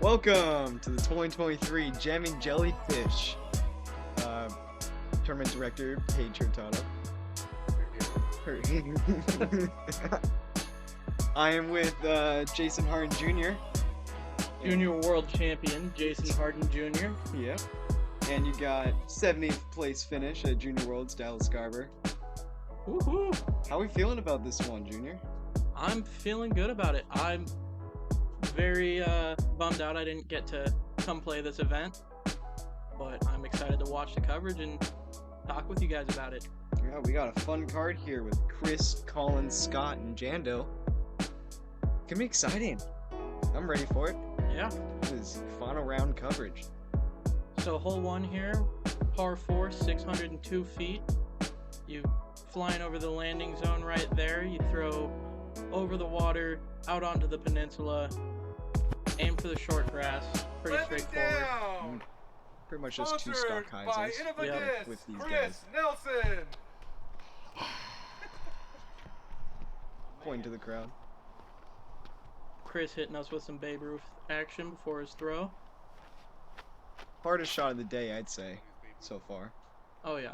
Welcome to the 2023 Jammin Jellyfish. Tournament Director Paige Hurtado. I am with Jason Harden Jr. Junior World Champion Jason Harden Jr. Yeah. And you got 70th place finish at Junior Worlds, Dallas Garber. Woohoo! How are we feeling about this one, Junior? I'm feeling good about it. I'm very bummed out I didn't get to come play this event, but I'm excited to watch the coverage and talk with you guys about it. Yeah, we got a fun card here with Chris, Collin, Scott, and Jando. Can be exciting. I'm ready for it. Yeah. This is final round coverage. So hole 1 here, par 4, 602 feet. You flying over the landing zone right there. You throw over the water, out onto the peninsula, aim for the short grass. Pretty straightforward. Pretty much just two stock highs with these Chris guys. Nelson. Point to the crowd. Chris hitting us with some Babe Ruth action before his throw. Hardest shot of the day, I'd say, so far. Oh yeah.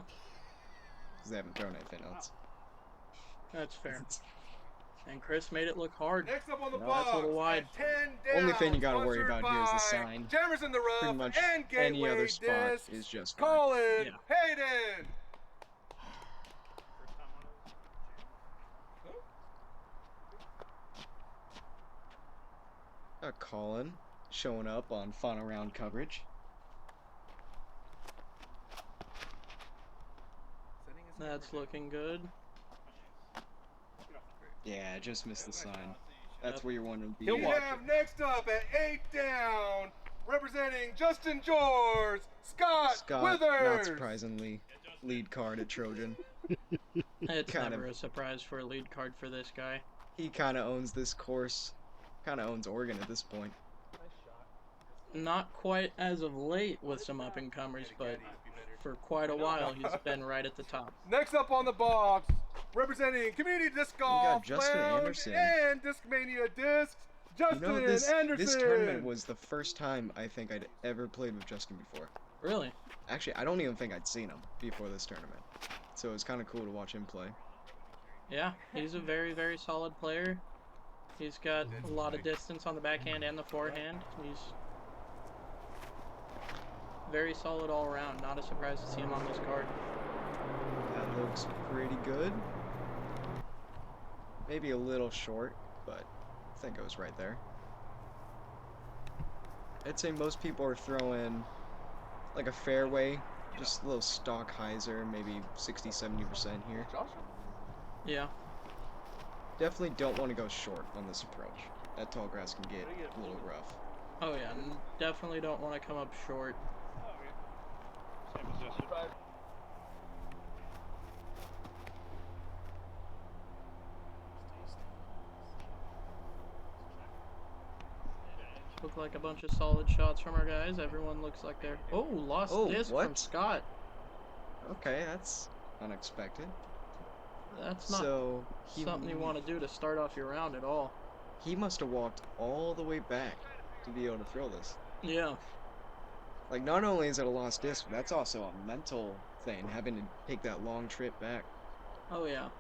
Because they haven't thrown anything else. That's fair. And Chris made it look hard. Next up on the No, box, that's a little wide. 10 down, Only thing you gotta worry sponsored about here is the by sign. Jammers in the rough Pretty much and any Gateway other spot Disc, is just fine. Collin, Yeah. Hayden. Collin showing up on final round coverage. That's looking good. Yeah, just missed the sign. That's where you want to be. We have next up at 8 down, representing Justin George, Scott Scott, Withers. not surprisingly, lead card at Trojan. It's Kind never of. a surprise for a lead card for this guy. He kind of owns this course. Kind of owns Oregon at this point. Not quite as of late with some up-and-comers, but for quite a while he's been right at the top. Next up on the box, representing Community Disc Golf Justin Lounge Anderson. and Discmania Discs, Justin You know, this Anderson. tournament was the first time I think I'd ever played with Justin before. Really? Actually, I don't even think I'd seen him before this tournament. So it was kind of cool to watch him play. Yeah, he's a very, very solid player. He's got a lot of distance on the backhand and the forehand. He's very solid all around. Not a surprise to see him on this card. That looks pretty good. Maybe a little short, but I think it was right there. I'd say most people are throwing like a fairway, just a little stock hyzer, maybe 60-70% here. Yeah. Definitely don't want to go short on this approach. That tall grass can get a little rough. Oh yeah, definitely don't want to come up short. Look like a bunch of solid shots from our guys. Everyone looks like they're... Oh, lost disc from what? Scott. Okay, that's unexpected. That's not So something you want to do to start off your round at all. He must have walked all the way back to be able to throw this. Yeah. Like, not only is it a lost disc, but that's also a mental thing, having to take that long trip back. Oh yeah.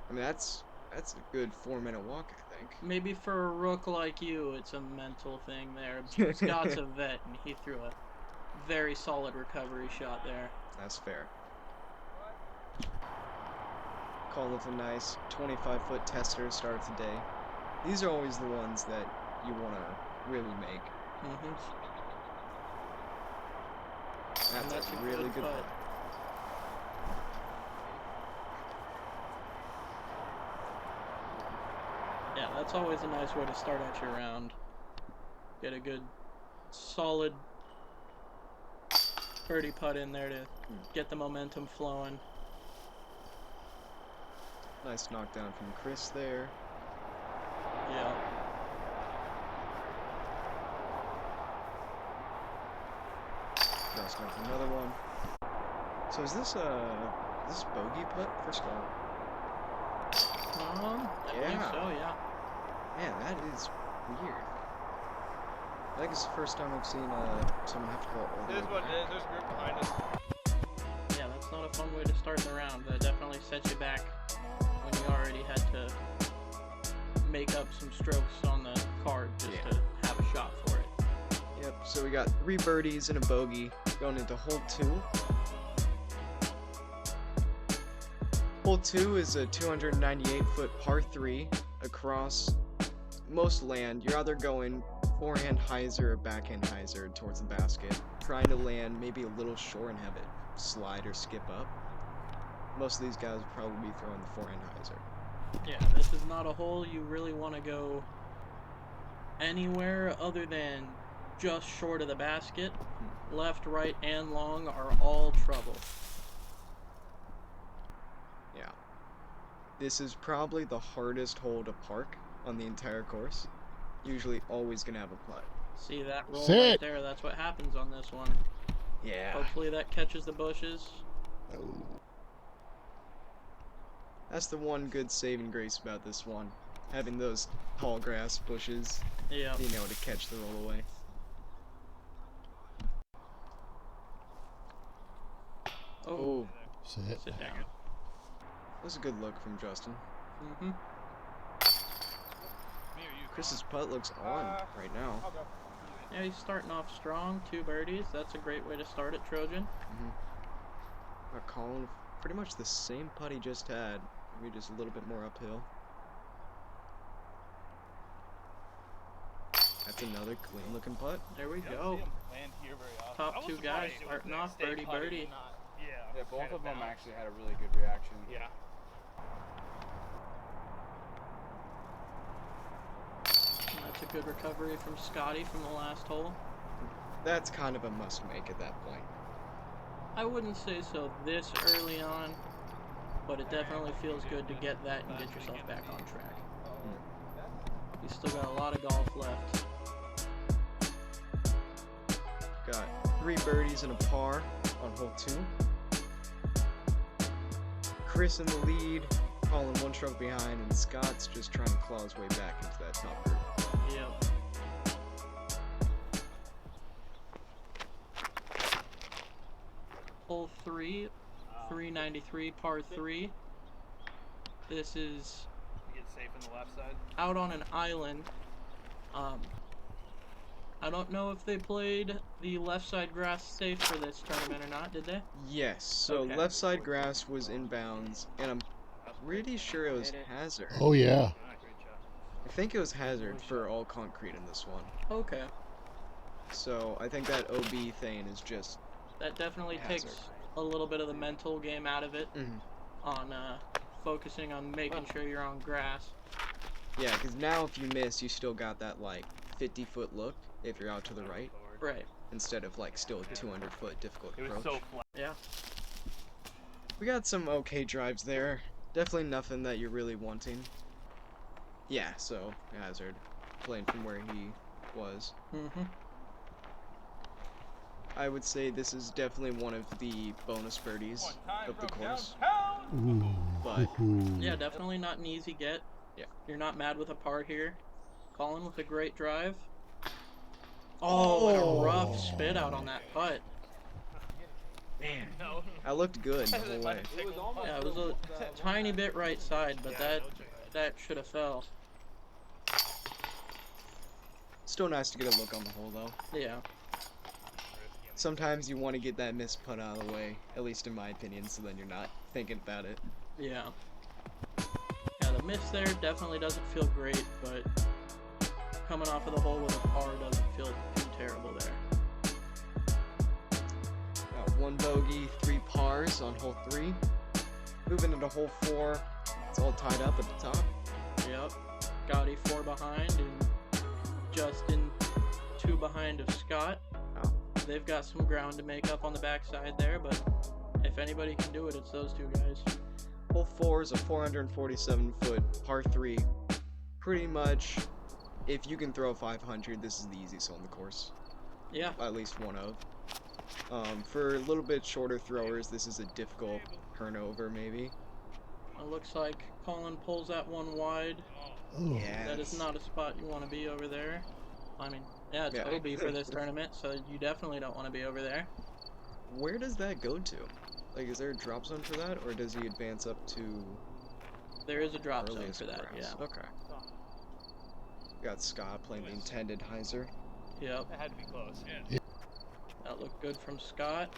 I mean, that's a good 4-minute walk, I think. Maybe for a rook like you, it's a mental thing there. Scott's a vet, and he threw a very solid recovery shot there. That's fair. Call with a nice 25-foot tester to start the day. These are always the ones that you want to really make. Mm-hmm. That's a really good putt. putt. Yeah, that's always a nice way to start out your round. Get a good, solid birdie putt in there to get the momentum flowing. Nice knockdown from Chris there. Yeah. Just with another one. So is this bogey putt for Scott? I believe Yeah. so, yeah. Man, that is weird. I think it's the first time I've seen someone have to go all the It is way what back. it is. There's a group behind us. Yeah, that's not a fun way to start the round. That definitely sets you back when you already had to make up some strokes on the card just to have a shot for it. Yep, so we got 3 birdies and a bogey going into hole 2. Hole 2 is a 298-foot par 3 across most land. You're either going forehand hyzer or backhand hyzer towards the basket, trying to land maybe a little short and have it slide or skip up. Most of these guys will probably be throwing the forehand hyzer. Yeah, this is not a hole you really want to go anywhere other than just short of the basket. Left, right, and long are all trouble. Yeah. This is probably the hardest hole to park on the entire course. Usually always gonna have a putt. See that roll Sit. right there? That's what happens on this one. Yeah. Hopefully that catches the bushes. That's the one good saving grace about this one. Having those tall grass bushes, Yeah. being able to catch the roll away. Oh, Sit. Sit down. that was a good look from Justin. Mm-hmm. Chris's putt looks on right now. I'll go. Yeah, he's starting off strong. 2 birdies. That's a great way to start it, Trojan. Collin, pretty much the same putt he just had, maybe just a little bit more uphill. That's another clean looking putt. There we go. Land here very often. Top 2 guys starting off birdie birdie. Yeah, both of them actually had a really good reaction. Yeah. And that's a good recovery from Scotty from the last hole. That's kind of a must make at that point. I wouldn't say so this early on, but it definitely feels good to get that and get yourself back on track. You still got a lot of golf left. Got 3 birdies and a par on hole 2. Chris in the lead, Collin 1 stroke behind, and Scott's just trying to claw his way back into that top group. Yep. Hole 3, 393 par 3. This is You get safe in the left side. out on an island. I don't know if they played the left side grass safe for this tournament or not, did they? Yes, so Okay. left side grass was in bounds, and I'm pretty sure it was hazard. Oh yeah. Great job. I think it was hazard for all concrete in this one. Okay. So I think that OB thing is just That definitely Hazard. takes a little bit of the mental game out of it on focusing on making sure you're on grass. yeah, because now if you miss, you still got that like 50-foot look if you're out to the right, Right. instead of like still a 200-foot difficult It was approach. so flat. Yeah. We got some okay drives there. Definitely nothing that you're really wanting. Yeah, so hazard, playing from where he was. Mm-hmm. I would say this is definitely one of the bonus birdies of the course. Ooh. But Yeah, definitely not an easy get. Yeah. You're not mad with a par here. Collin with a great drive. Oh, what a rough spit out on that putt. man, I looked good the whole way. Yeah, it was a tiny bit right side, but that should have fell. Still nice to get a look on the hole though. Yeah. Sometimes you want to get that missed putt out of the way, at least in my opinion, so then you're not thinking about it. Yeah. Yeah, the miss there definitely doesn't feel great, but coming off of the hole with a par doesn't feel too terrible there. Got 1 bogey, 3 pars on hole 3. Moving into hole 4, it's all tied up at the top. Yep. Scotty 4 behind and Justin 2 behind of Scott. Oh. They've got some ground to make up on the backside there, but if anybody can do it, it's those 2 guys. Hole 4 is a 447-foot par 3. Pretty much, if you can throw 500, this is the easiest hole in the course. Yeah. At least one of. For a little bit shorter throwers, this is a difficult turnover, maybe. It looks like Collin pulls that one wide. Oh. Yeah. That is not a spot you want to be over there. I mean, yeah, it's OB for this tournament, so you definitely don't want to be over there. Where does that go to? Like, is there a drop zone for that, or does he advance up to... There is a drop zone earliest for that, grass? yeah. Okay. Got Scott playing the intended hyzer. Yep. That had to be close. Yeah. That looked good from Scott.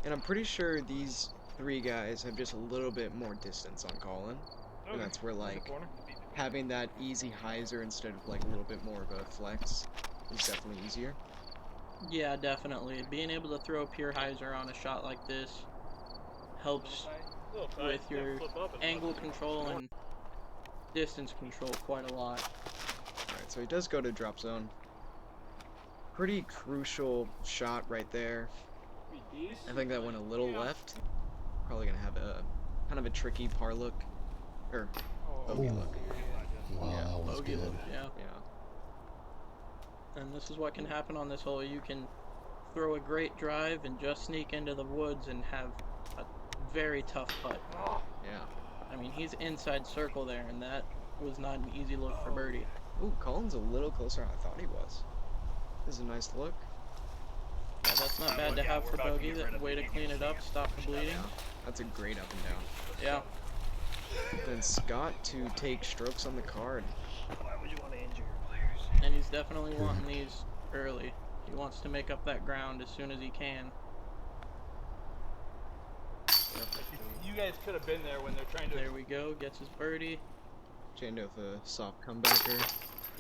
And I'm pretty sure these 3 guys have just a little bit more distance on Collin. Okay. And that's where, like, Corner. having that easy hyzer instead of, like, a little bit more of a flex is definitely easier. Yeah, definitely. Being able to throw pure hyzer on a shot like this helps with your angle control and distance control quite a lot. Alright, so he does go to drop zone. Pretty crucial shot right there. I think that went a little left. Probably gonna have a kind of a tricky par look. Or bogey look. Wow, that was Bogey good. look, yeah. Yeah. And this is what can happen on this hole. You can throw a great drive and just sneak into the woods and have a very tough putt. Yeah. I mean, he's inside circle there, and that was not an easy look for birdie. Ooh, Collin's a little closer than I thought he was. This is a nice look. Yeah, that's not bad to have for bogey. That way to clean it up, stop the bleeding. That's a great up and down. Yeah. Then Scott to take strokes on the card. Why would you want to injure your players? And he's definitely wanting these early. He wants to make up that ground as soon as he can. You guys could have been there when they're trying to. There we go. Gets his birdie. Jando with a soft comebacker.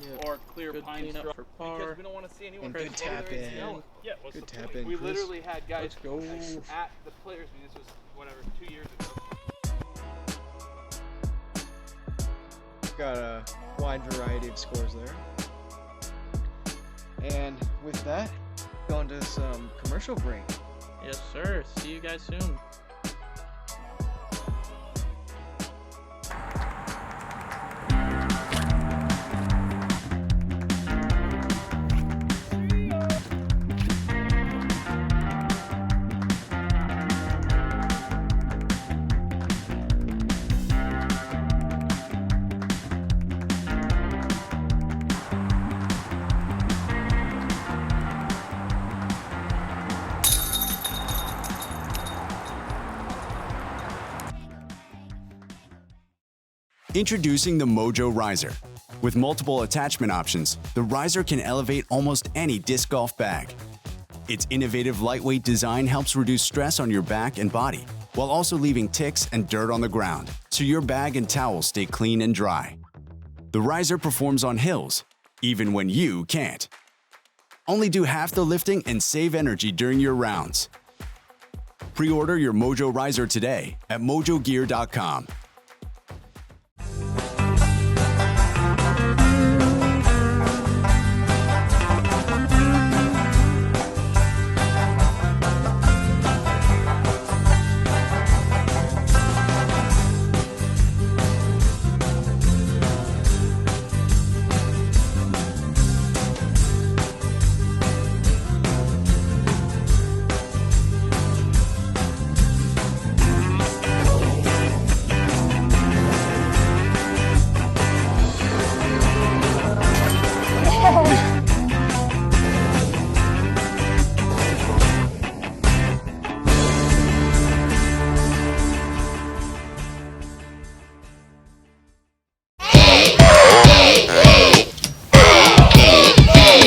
Yeah. Or clear Good pine cleanup straw, for par. because we don't want to see anyone. And try good to go tap there and in. yell. Yeah, what's Good the tap point? in, We Chris. literally had guys Let's go. at the players meeting. This was whatever 2 years ago. Got a wide variety of scores there. And with that, going to some commercial break. Yes, sir. See you guys soon. Introducing the Mojo Riser. With multiple attachment options, the riser can elevate almost any disc golf bag. Its innovative lightweight design helps reduce stress on your back and body, while also leaving ticks and dirt on the ground, so your bag and towel stay clean and dry. The riser performs on hills, even when you can't. Only do half the lifting and save energy during your rounds. Pre-order your Mojo Riser today at mojogear.com.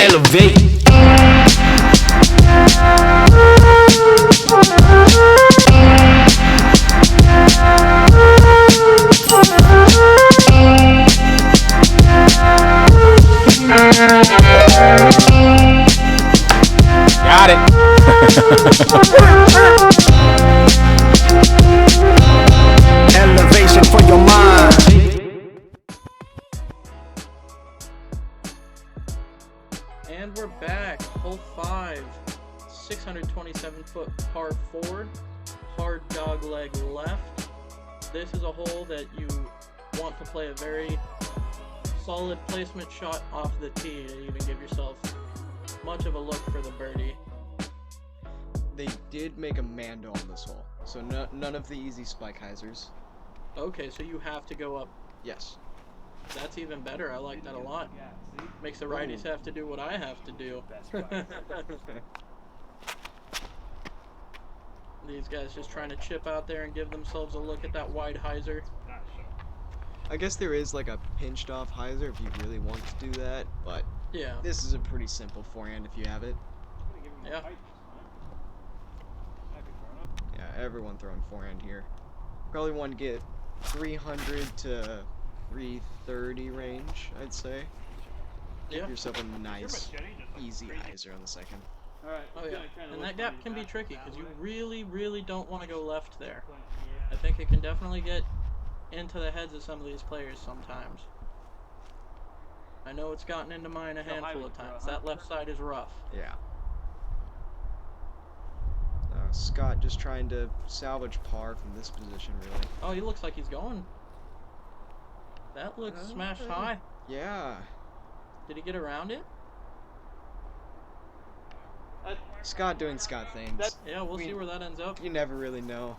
Elevate. Got it. Elevation for your mind. And we're back. Hole 5, 627-foot par 4, hard dog leg left. This is a hole that you want to play a very solid placement shot off the tee to even give yourself much of a look for the birdie. They did make a Mando on this hole, so none of the easy spike hyzers. Okay, so you have to go up. Yes. That's even better. I like that a lot. Makes the righties have to do what I have to do. These guys just trying to chip out there and give themselves a look at that wide hyzer. I guess there is like a pinched off hyzer if you really want to do that, but Yeah. this is a pretty simple forehand if you have it. Yeah. Yeah, everyone throwing forehand here. Probably want to get 300 to 330 range, I'd say. Give Yeah. yourself a nice, easy hyzer on the second. Oh yeah. And that gap can be tricky because you really, really don't want to go left there. I think it can definitely get into the heads of some of these players sometimes. I know it's gotten into mine a handful of times. That left side is rough. Yeah. Scott just trying to salvage par from this position, really. Oh, he looks like he's going. That looks smashed high. Yeah. Did he get around it? Scott doing Scott things. Yeah, we'll see where that ends up. You never really know.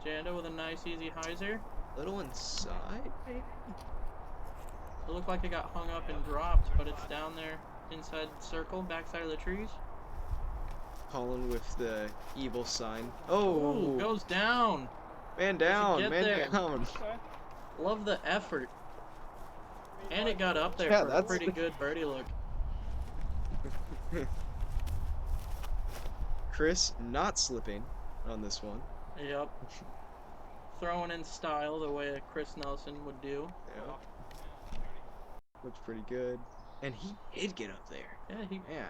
Janda with a nice easy hyzer. Little inside, maybe? It looked like it got hung up and dropped, but it's down there inside the circle, backside of the trees. Collin with the evil sign. Oh! Ooh, goes down. Man down, get man there? down. Love the effort. And it got up there Yeah, for a that's pretty good birdie look. Chris not slipping on this one. Yep. Throwing in style the way a Chris Nelson would do. Yeah. Looks pretty good. And he did get up there. Yeah, he Man.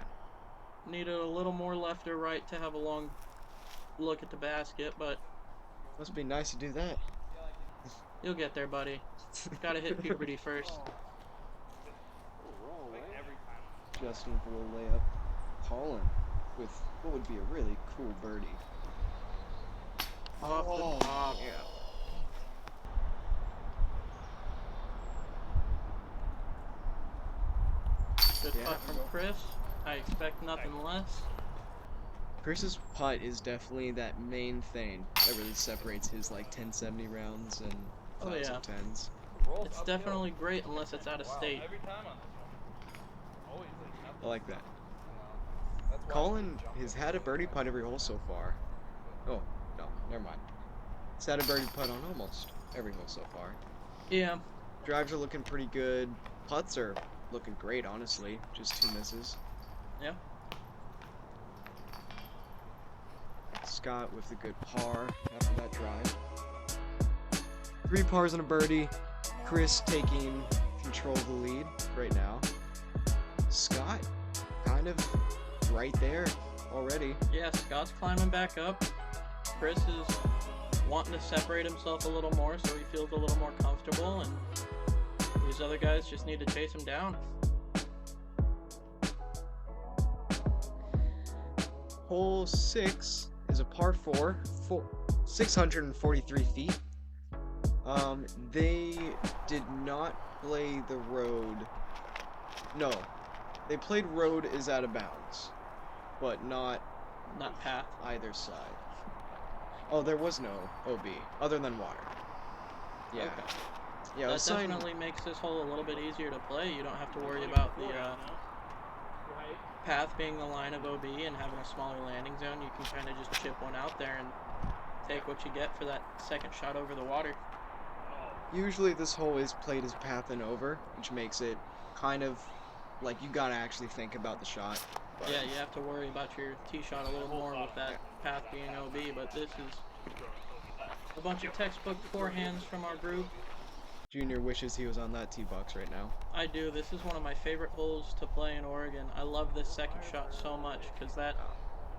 needed a little more left or right to have a long look at the basket, but Must be nice to do that. you'll get there, buddy. Gotta hit puberty first. Justin for a layup. Collin with what would be a really cool birdie. Off the top. Yeah. Good Yeah. putt from Chris. I expect nothing less. Chris's putt is definitely that main thing that really separates his like 1070 rounds and Oh, yeah. 1010s. It's definitely great unless it's out of state. I like that. Collin has had a birdie putt every hole so far. Oh, no, never mind. He's had a birdie putt on almost every hole so far. Yeah. Drives are looking pretty good. Putts are looking great, honestly. Just 2 misses. Yeah. Scott with a good par after that drive. 3 pars and a birdie. Chris taking control of the lead right now. Scott kind of right there already. Yeah, Scott's climbing back up. Chris is wanting to separate himself a little more so he feels a little more comfortable, and these other guys just need to chase him down. Hole 6 is a par 4, 643 feet. They did not play the road. No, they played road is out of bounds, but not Path. either side. Oh, there was no OB other than water. Yeah. Okay. Yeah, it That was signed- definitely makes this hole a little bit easier to play. You don't have to worry about the path being the line of OB and having a smaller landing zone. You can kind of just chip one out there and take what you get for that second shot over the water. Usually this hole is played as path and over, which makes it kind of like you gotta actually think about the shot. But Yeah, you have to worry about your tee shot a little more with that path being OB, but this is a bunch of textbook forehands from our group. Junior wishes he was on that tee box right now. I do. This is one of my favorite holes to play in Oregon. I love this second shot so much because that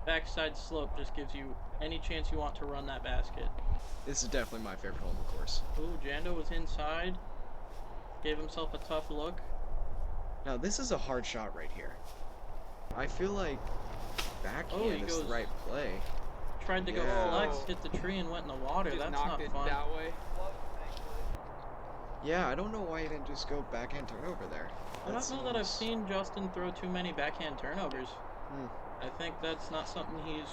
backside slope just gives you any chance you want to run that basket. This is definitely my favorite hole in the course. Ooh, Janda was inside. Gave himself a tough look. Now this is a hard shot right here. I feel like backhand is the goes- right play. Tried to go Yeah. flex, hit the tree, and went in the water. Just That's knocked not it fun. that way. Yeah, I don't know why he didn't just go backhand turnover there. I don't know that I've seen Justin throw too many backhand turnovers. I think that's not something he's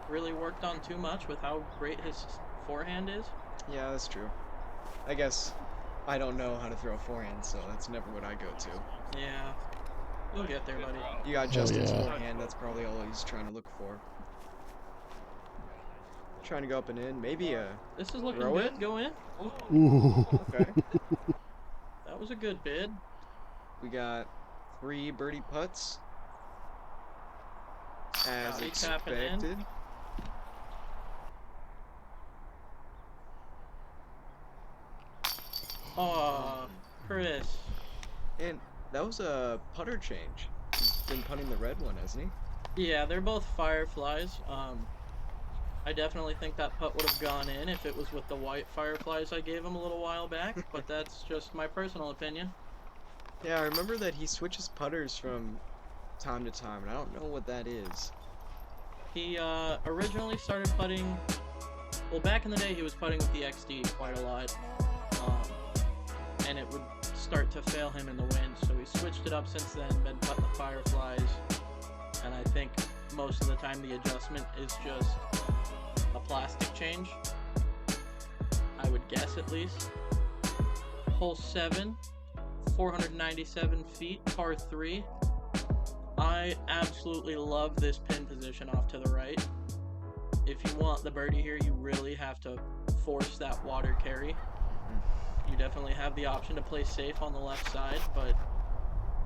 really worked on too much with how great his forehand is. Yeah, that's true. I guess I don't know how to throw a forehand, so that's never what I go to. Yeah. You'll get there, buddy. You got Justin's yeah. forehand, that's probably all he's trying to look for. Trying to go up and in, maybe a... This is looking Throw good. it? Go in. Ooh. Okay. That was a good bid. We got 3 birdie putts. As Body tapping in. expected. Aw, Chris. And that was a putter change. He's been putting the red one, hasn't he? Yeah, they're both Fireflies. I definitely think that putt would have gone in if it was with the white Fireflies I gave him a little while back, but that's just my personal opinion. Yeah, I remember that he switches putters from time to time, and I don't know what that is. He originally started putting, well, back in the day he was putting with the XD quite a lot, and it would start to fail him in the wind, so he switched it up since then, been putting the Fireflies, and I think most of the time the adjustment is just a plastic change. I would guess at least. Hole 7, 497 feet, par 3. I absolutely love this pin position off to the right. If you want the birdie here, you really have to force that water carry. You definitely have the option to play safe on the left side, but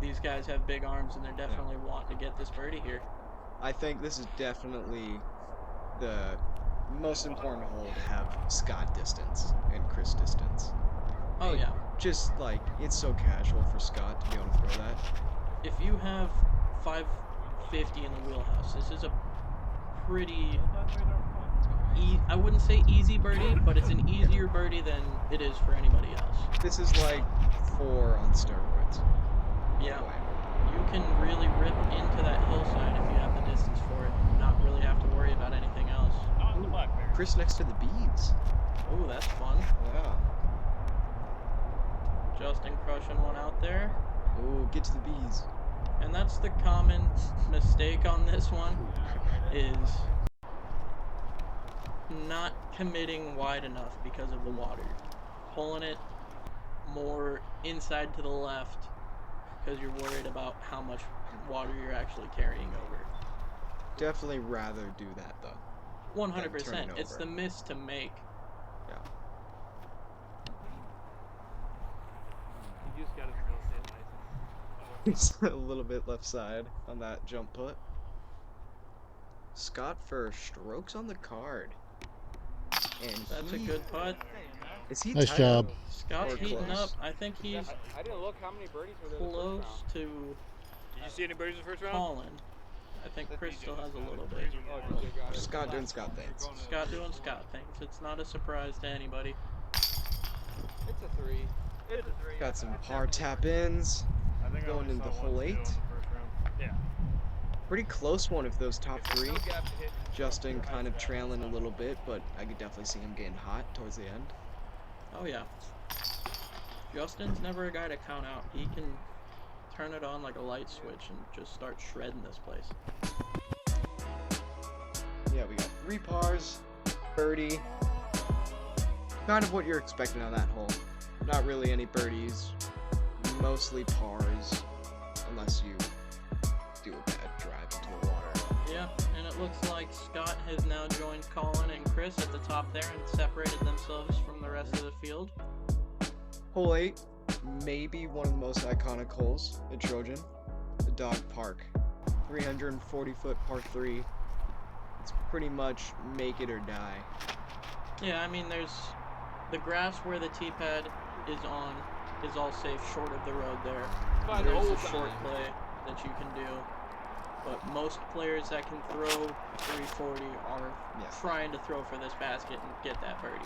these guys have big arms and they're definitely wanting to get this birdie here. I think this is definitely the most important hole to have Scott distance and Chris distance. Oh yeah. Just like, it's so casual for Scott to be able to throw that. If you have 550 in the wheelhouse, this is a pretty, I wouldn't say easy birdie, but it's an easier birdie than it is for anybody else. This is like 4 on steroids. Yeah. You can really rip into that hillside if you have the distance for it and not really have to worry about anything else. Chris next to the beads. Oh, that's fun. Yeah. Justin crushing one out there. Oh, get to the bees. And that's the common mistake on this one, is not committing wide enough because of the water. Pulling it more inside to the left because you're worried about how much water you're actually carrying over. Definitely rather do that though. 100%. It's the miss to make. Yeah. You just gotta real estate license. It's a little bit left side on that jump put. Scott for strokes on the card. And That's a good putt. Is he Nice tied job. up? Scott's Or heating close? up. I think he's I didn't look how many birdies were there in the close first round. to Did you see any birdies in the first round? Collin. I think Chris still has a little bit. Oh, you got it. Scott doing Scott things. Scott doing Scott things. It's not a surprise to anybody. It's a 3. It's a 3. Got some par tap ins. Going into hole 8. Yeah. Pretty close one of those top 3. No gap to hit. Justin kind of trailing a little bit, but I could definitely see him getting hot towards the end. Oh yeah. Justin's never a guy to count out. He can turn it on like a light switch and just start shredding this place. Yeah, we got 3 pars, birdie. Kind of what you're expecting on that hole. Not really any birdies, mostly pars, unless you do a bad drive into the water. Yeah, and it looks like Scott has now joined Collin and Chris at the top there and separated themselves from the rest of the field. Hole 8, maybe one of the most iconic holes at Trojan, the Dog Park. 340-foot par 3. It's pretty much make it or die. Yeah, I mean, there's the grass where the tee pad is on is all safe short of the road there. By the There's old a short time. play that you can do. But most players that can throw 340 are Yeah. trying to throw for this basket and get that birdie.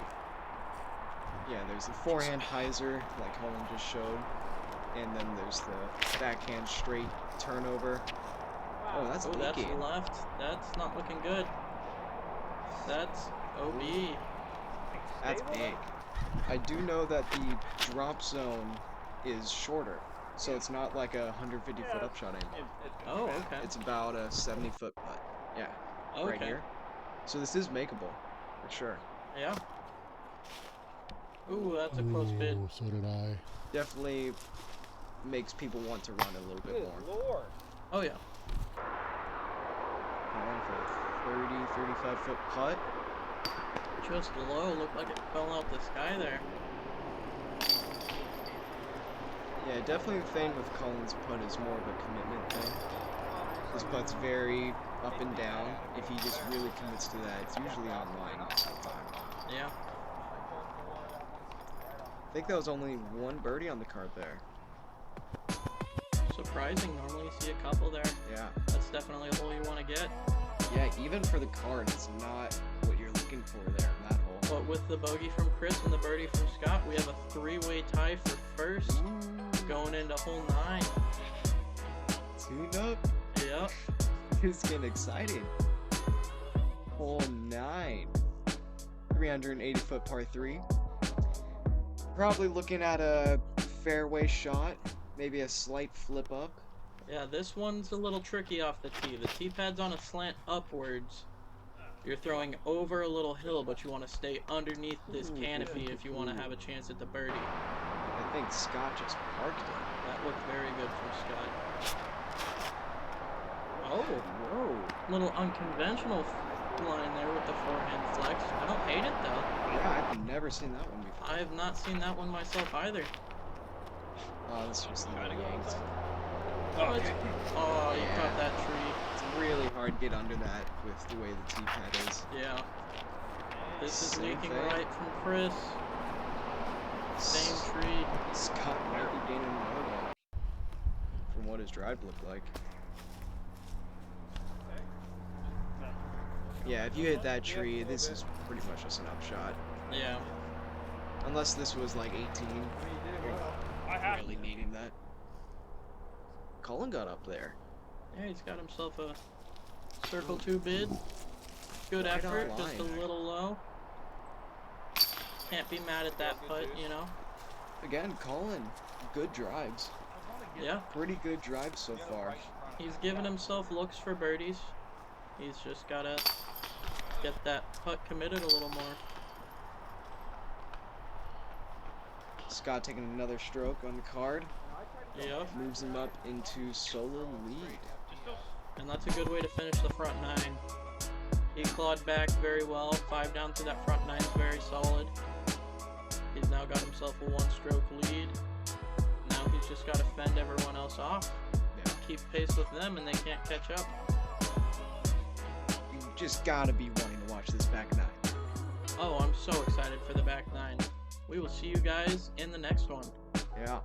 Yeah, there's the forehand hyzer, like Collin just showed. And then there's the backhand straight turnover. Oh, that's Oh, that's leaking. left. That's not looking good. That's OB. That's big. I do know that the drop zone is shorter, so it's not like a 150-foot upshot anymore. Oh, okay. It's about a 70-foot putt. Yeah, right Okay. here. So this is makeable, for sure. Yeah. Ooh, that's a close bid. Ooh, so did I. Definitely makes people want to run a little bit more. Lord. Oh yeah. Collin for a 30, 35-foot putt. Just low. Looked like it fell out the sky there. Yeah, definitely the thing with Collin's putt is more of a commitment thing. His putt's very up and down. If he just really commits to that, it's usually online all the time. Yeah. I think that was only one birdie on the card there. Surprising. Normally you see a couple there. Yeah. That's definitely a hole you want to get. Yeah, even for the card, it's not what you're looking for there in that hole. But with the bogey from Chris and the birdie from Scott, we have a three-way tie for first. Going into hole 9. Tune up. Yep. It's getting exciting. Hole 9. 380-foot par 3. Probably looking at a fairway shot. Maybe a slight flip up. Yeah, this one's a little tricky off the tee. The tee pad's on a slant upwards. You're throwing over a little hill, but you want to stay underneath this canopy if you want to have a chance at the birdie. I think Scott just parked it. That looked very good from Scott. Oh, Whoa. little unconventional line there with the forehand flex. I don't hate it though. Yeah, I've never seen that one before. I have not seen that one myself either. Oh, this is just a little yanked. Oh, you Yeah. caught that tree. It's really hard to get under that with the way the tee pad is. Yeah. This is Same leaking thing. right from Chris. Same tree. Scott might be gaining more though, from what his drive looked like. Yeah, if you hit that tree, this is pretty much just an upshot. Yeah. Unless this was like 18. You're really needing that. Collin got up there. Yeah, he's got himself a circle 2 bid. Good Right on effort, just a line. little low. Can't be mad at that putt, you know? Again, Collin, good drives. Yeah. Pretty good drives so far. He's given himself looks for birdies. He's just gotta get that putt committed a little more. Scott taking another stroke on the card. Yep. Moves him up into solo lead. And that's a good way to finish the front 9. He clawed back very well. 5 down to that front 9 is very solid. He's now got himself a 1-stroke lead. Now he's just got to fend everyone else off. Yeah. Keep pace with them and they can't catch up. You just gotta be wanting to watch this back 9. Oh, I'm so excited for the back 9. We will see you guys in the next one. Yeah.